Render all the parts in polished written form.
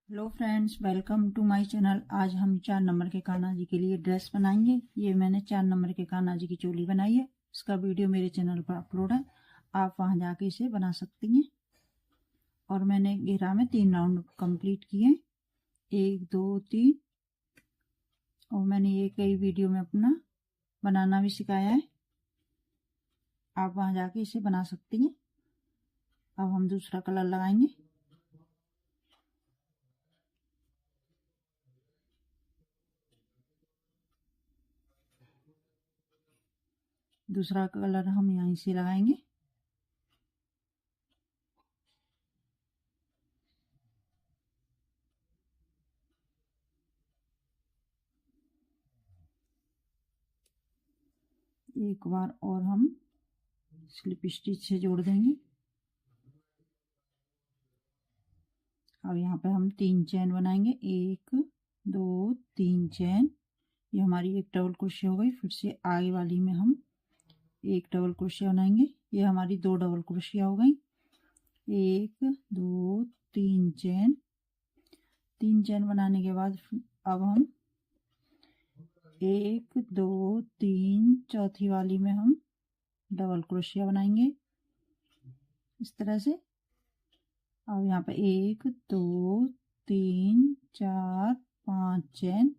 Hello friends, welcome to my channel. आज हम 4 number के कान्हा जी के लिए ड्रेस बनाएंगे। ये मैंने 4 नंबर के कान्हा जी की चोली बनाई है। इसका वीडियो मेरे चैनल पर अपलोड है, आप वहां जाके इसे बना सकती हैं। और मैंने घेरा में 3 राउंड कंप्लीट किए, 1 2 3। और मैंने ये कई वीडियो में अपना बनाना भी सिखाया है, आप वहां जाके इसे बना सकती हैं। अब हम दूसरा कलर लगाएंगे। दूसरा कलर हम यहीं से लगाएंगे। एक बार और हम स्लिप स्टिच से जोड़ देंगे। अब यहाँ पे हम 3 चैन बनाएंगे, 1 2 3 चैन। ये हमारी एक डबल क्रोशिया हो गई। फिर से आगे वाली में हम एक डबल क्रोशिया बनाएंगे। ये हमारी 2 डबल क्रोशिया हो गई। 1 2 3 चैन। 3 चैन बनाने के बाद अब हम 1 2 3 चौथी वाली में हम डबल क्रोशिया बनाएंगे इस तरह से। अब यहाँ पे 1 2 3 4 5 चैन।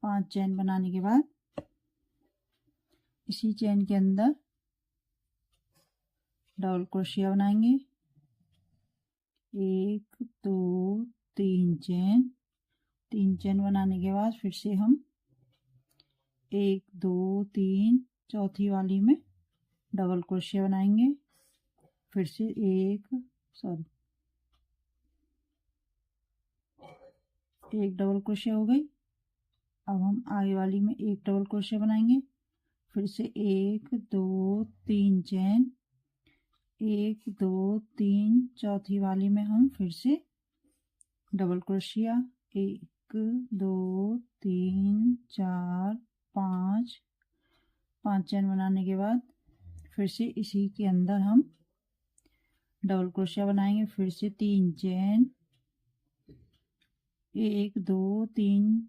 5 चैन बनाने के बाद इसी चैन के अंदर डबल क्रोशिया बनाएंगे। 1 2 3 चैन। 3 चैन बनाने के बाद फिर से हम 1 2 3 चौथी वाली में डबल क्रोशिया बनाएंगे। फिर से एक डबल क्रोशिया हो गई। अब हम आगे वाली में एक डबल क्रोशिया बनाएंगे। फिर से 1 2 3 चैन। 1 2 3 चौथी वाली में हम फिर से डबल क्रोशिया। 1 2 3 4 5 चैन बनाने के बाद फिर से इसी के अंदर हम डबल क्रोशिया बनाएंगे। फिर से 3 चैन। 1 2 3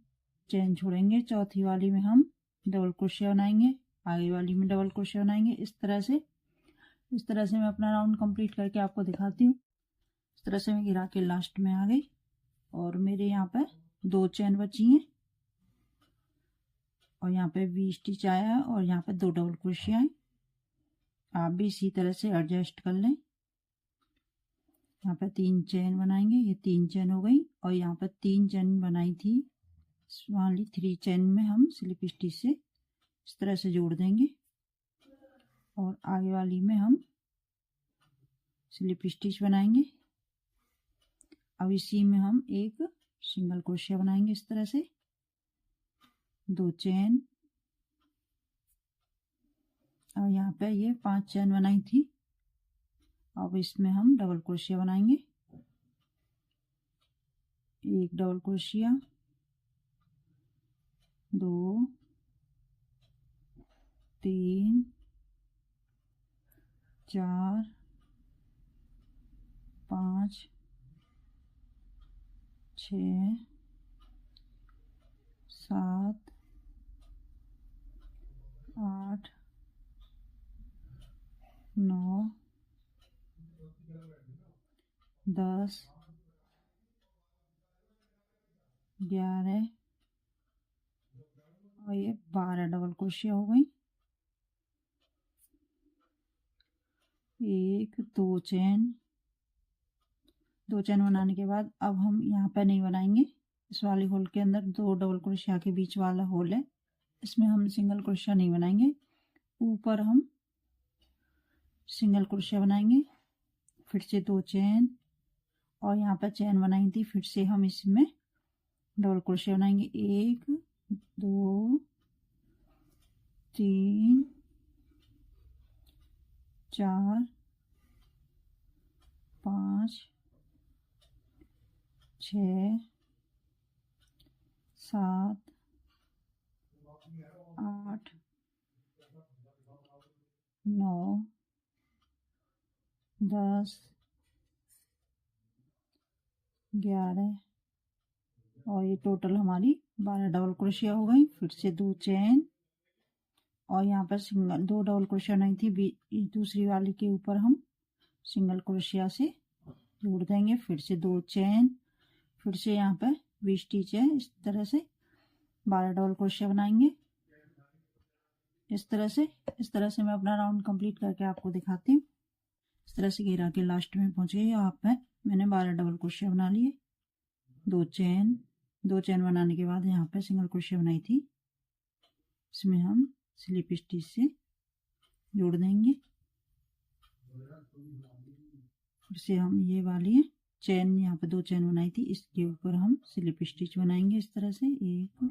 चैन छोड़ेंगे। चौथी वाली में हम डबल क्रोशिया बनाएंगे, आगे वाली में डबल क्रोशिया बनाएंगे। इस तरह से मैं अपना राउंड कंप्लीट करके आपको दिखाती हूँ। इस तरह से मैं गिरा के लास्ट में आ गई और मेरे यहाँ पर 2 चैन बची हैं और यहाँ पे वी स्टिच आया है और यहाँ पे 2 डबल क्रोशिया है। आप भी इसी तरह से एडजस्ट कर लें। यहाँ पे 3 चैन बनाएंगे, ये 3 चैन हो गई। और यहाँ पे 3 चैन बनाई थी, वाली 3 चैन में हम स्लिप स्टिच से इस तरह से जोड़ देंगे और आगे वाली में हम स्लिप स्टिच बनाएंगे। अब इसी में हम एक सिंगल क्रोशिया बनाएंगे इस तरह से। 2 चैन और यहाँ पे ये 5 चैन बनाई थी। अब इसमें हम डबल क्रोशिया बनाएंगे। एक डबल क्रोशिया, 2 3 4 5 6 7 8 9 10 11 और ये 12 डबल क्रोशिया हो गई। 1 2 चैन। 2 चैन बनाने के बाद अब हम यहाँ पे नहीं बनाएंगे। इस वाले होल के अंदर 2 डबल क्रोशिया के बीच वाला होल है, इसमें हम सिंगल क्रोशिया नहीं बनाएंगे। ऊपर हम सिंगल क्रोशिया बनाएंगे। फिर से 2 चैन और यहाँ पर चैन बनाई थी, फिर से हम इसमें डबल क्रोशिया बनाएंगे। 1 2 3 4 5 6 7 8 9 10 11 और ये टोटल हमारी 12 डबल क्रोशिया हो गई। फिर से 2 चेन और यहाँ पर सिंगल 2 डबल क्रोशिया नहीं थी, दूसरी वाली के ऊपर हम सिंगल क्रोशिया से जोड़ देंगे। फिर से 2 चेन, फिर से यहाँ पर 20 स्टिच है। इस तरह से 12 डबल क्रोशिया बनाएंगे। इस तरह से मैं अपना राउंड कंप्लीट करके आपको दिखाती हूँ। इस तरह से घेरा के लास्ट में पहुंच गई। आप मैंने 12 डबल क्रोशिया बना लिए। 2 चेन बनाने के बाद यहाँ पे सिंगल क्रोशिया बनाई थी, इसमें हम स्लिप स्टिच से जोड़ देंगे। फिर से हम ये वाली चेन, यहाँ पे 2 चेन बनाई थी, इसके ऊपर हम स्लिप स्टिच बनाएंगे। इस तरह से 1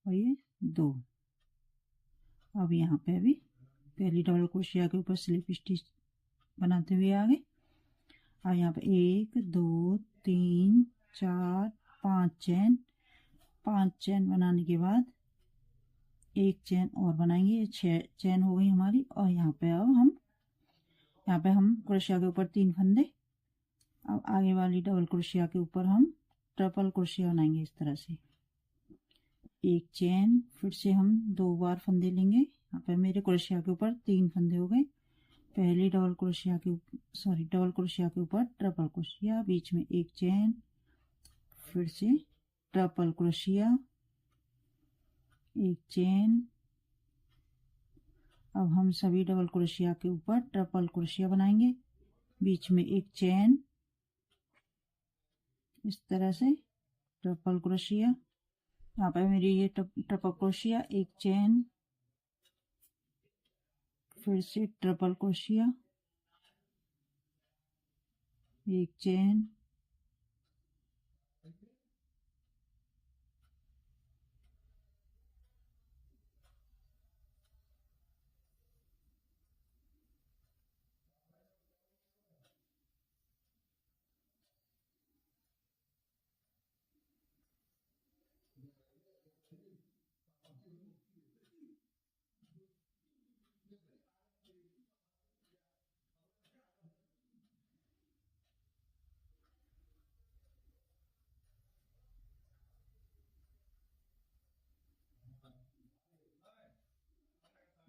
और ये 2। अब यहाँ पे अभी पहली डबल क्रोशिया के ऊपर स्लिप स्टिच बनाते हुए आगे। और यहाँ पे 1 2 3 4 5 चेन, 5 चेन बनाने के बाद 1 चेन और बनाएंगे। ये 6 चेन हो गई हमारी। और यहाँ पे अब हम क्रोशिया के ऊपर 3 फंदे। अब आगे वाली डबल क्रोशिया के ऊपर हम ट्रिपल क्रोशिया बनाएंगे। इस तरह से 1 चेन, फिर से हम 2 बार फंदे लेंगे। यहाँ पे मेरे क्रोशिया के ऊपर 3 फंदे हो गए। पहली डबल क्रोशिया के ऊपर ट्रिपल क्रोशिया, बीच में 1 चेन, फिर से ट्रिपल क्रोशिया, 1 चेन। अब हम सभी डबल क्रोशिया के ऊपर ट्रिपल क्रोशिया बनाएंगे, बीच में 1 चेन। इस तरह से ट्रिपल क्रोशिया। यहाँ पे मेरी ये ट्रिपल क्रोशिया, 1 चेन, फिर से ट्रिपल क्रोशिया, 1 चेन,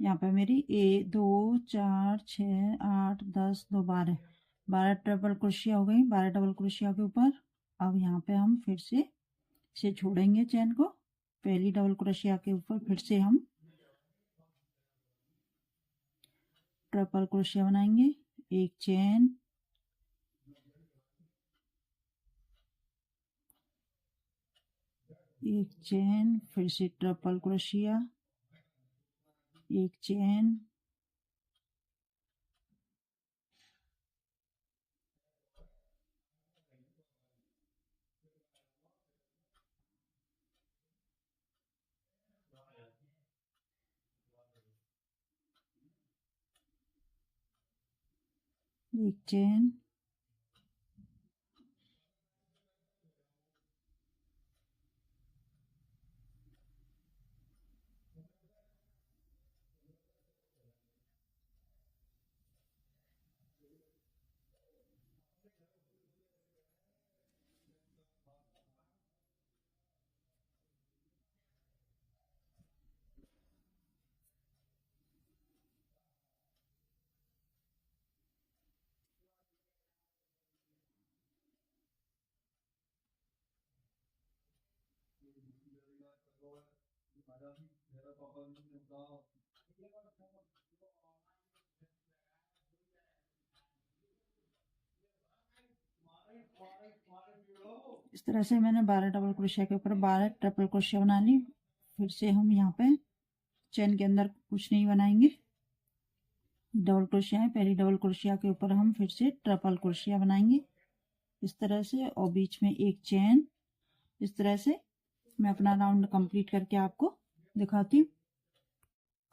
यहाँ पे मेरी 1 2 4 6 8 10 2 12 ट्रिपल क्रोशिया हो गई 12 डबल क्रोशिया के ऊपर। अब यहाँ पे हम फिर से इसे छोड़ेंगे चेन को। पहली डबल क्रोशिया के ऊपर फिर से हम ट्रिपल क्रोशिया बनाएंगे, 1 चेन, फिर से ट्रिपल क्रोशिया, 1 चेन, एक चेन, इस तरह से मैंने 12 डबल क्रोशिया के ऊपर 12 ट्रिपल क्रोशिया बना ली। फिर से हम यहाँ पे चेन के अंदर कुछ नहीं बनाएंगे, डबल क्रोशिया है। पहली डबल क्रोशिया के ऊपर हम फिर से ट्रिपल क्रोशिया बनाएंगे इस तरह से, और बीच में 1 चेन। इस तरह से मैं अपना राउंड कंप्लीट करके आपको दिखाती हूँ।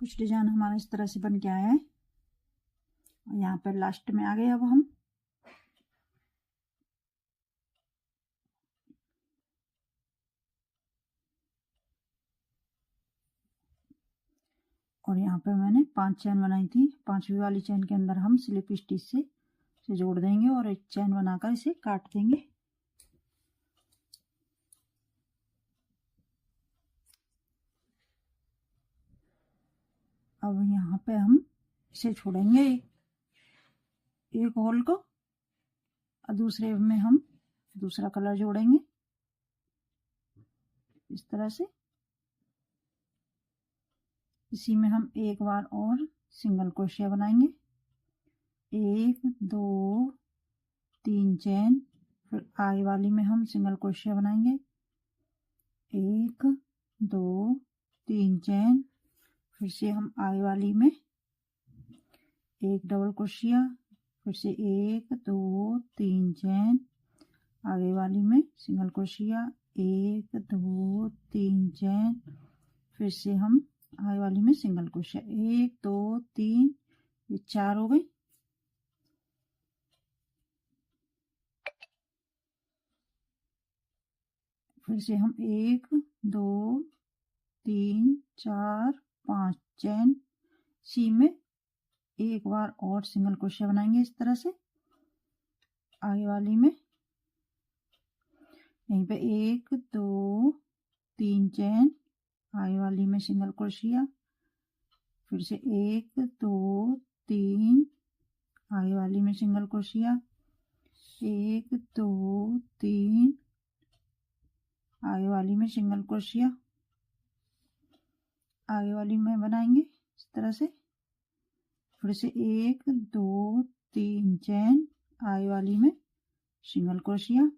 कुछ डिजाइन हमारा इस तरह से बन के आया है। और यहाँ पर लास्ट में आ गए अब हम। और यहाँ पे मैंने 5 चेन बनाई थी। 5वीं वाली चेन के अंदर हम स्लिप स्टिच से जोड़ देंगे और एक चेन बनाकर इसे काट देंगे। अब यहाँ पे हम इसे छोड़ेंगे एक होल को और दूसरे में हम दूसरा कलर जोड़ेंगे इस तरह से। इसी में हम एक बार और सिंगल क्रोशिया बनाएंगे, 1 2 3 चेन, फिर आगे वाली में हम सिंगल क्रोशिया बनाएंगे, 1 2 3 चेन, फिर से हम आगे वाली में एक डबल क्रोशिया, फिर से 1 2 3 चेन, आगे वाली में सिंगल क्रोशिया, 1 2 3 चेन, फिर से हम आगे वाली में सिंगल क्रोशिया, 1 2 3, ये 4 हो गई। फिर से हम 1 2 3 4 5 चेन, सी में एक बार और सिंगल क्रोशिया बनाएंगे इस तरह से। आगे वाली में यहीं पे 1 2 3 चेन, आगे वाली में सिंगल क्रोशिया, फिर से 1 2 3, आगे वाली में सिंगल क्रोशिया, 1 2 3, आगे वाली में सिंगल क्रोशिया, आगे वाली में बनाएंगे इस तरह से। फिर से 1 2 3 चेन, आगे वाली में सिंगल क्रोशिया,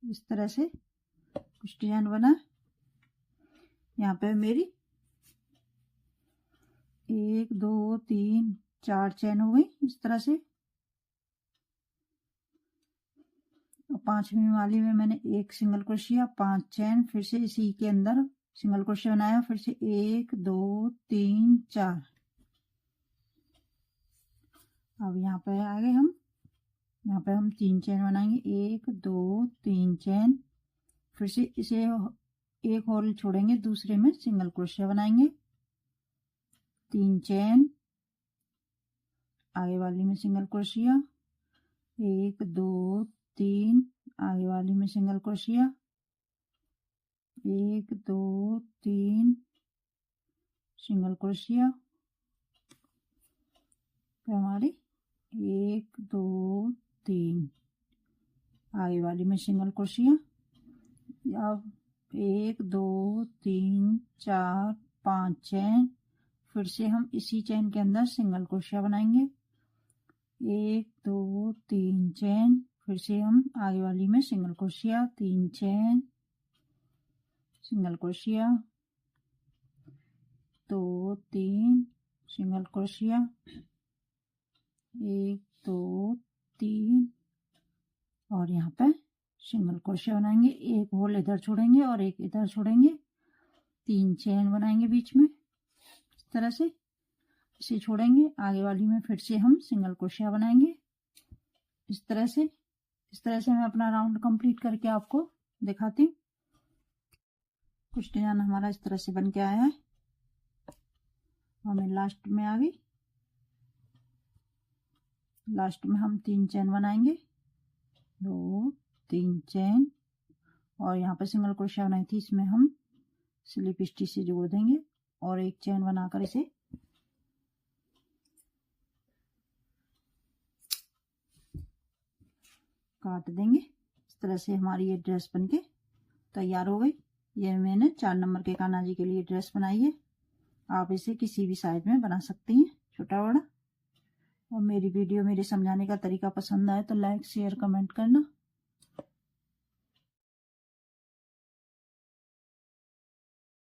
इस तरह से कुछ डिजाइन बना। यहाँ पे मेरी 1 2 3 4 चेन हो गई इस तरह से। और 5वीं वाली में मैंने एक सिंगल क्रोशिया, 5 चेन, फिर से इसी के अंदर सिंगल क्रोशिया बनाया, फिर से 1 2 3 4। अब यहाँ पे आ गए हम, यहाँ पे हम 3 चेन बनाएंगे, 1 2 3 चेन, फिर से इसे एक होल छोड़ेंगे, दूसरे में सिंगल क्रोशिया बनाएंगे, 3 चेन, आगे वाली में सिंगल क्रोशिया, 1 2 3, आगे वाली में सिंगल क्रोशिया, 1 2 3, सिंगल क्रोशिया, फिर हमारी 1 2 3, आगे वाली में सिंगल क्रोशिया। अब 1 2 3 4 5 चेन, फिर से हम इसी चेन के अंदर सिंगल क्रोशिया बनाएंगे, 1 2 3 चेन, फिर से हम आगे वाली में single crochet, 3 chain, single crochet, 2 3, single crochet, 1 2 3, और यहाँ पे सिंगल क्रोशिया बनाएंगे, एक होल इधर छोड़ेंगे और एक इधर छोड़ेंगे, 3 चेन बनाएंगे बीच में इस तरह से, इसे छोड़ेंगे, आगे वाली में फिर से हम सिंगल क्रोशिया बनाएंगे इस तरह से। इस तरह से मैं अपना राउंड कंप्लीट करके आपको दिखाती हूँ। कुछ डिजाइन हमारा इस तरह से बन के आया है और मैं लास्ट में आ गई। लास्ट में हम 3 चेन बनाएंगे, 2 3 चेन, और यहाँ पर सिंगल क्रोशिया बनाई थी, इसमें हम स्लिप स्टिच से जोड़ देंगे और एक चेन बनाकर इसे काट देंगे। इस तरह से हमारी ये ड्रेस बनके तैयार हो गई। ये मैंने 4 नंबर के कान्हा जी के लिए ड्रेस बनाई है। आप इसे किसी भी साइज में बना सकती हैं, छोटा बड़ा। और मेरी वीडियो मेरे समझाने का तरीका पसंद आए तो लाइक शेयर कमेंट करना।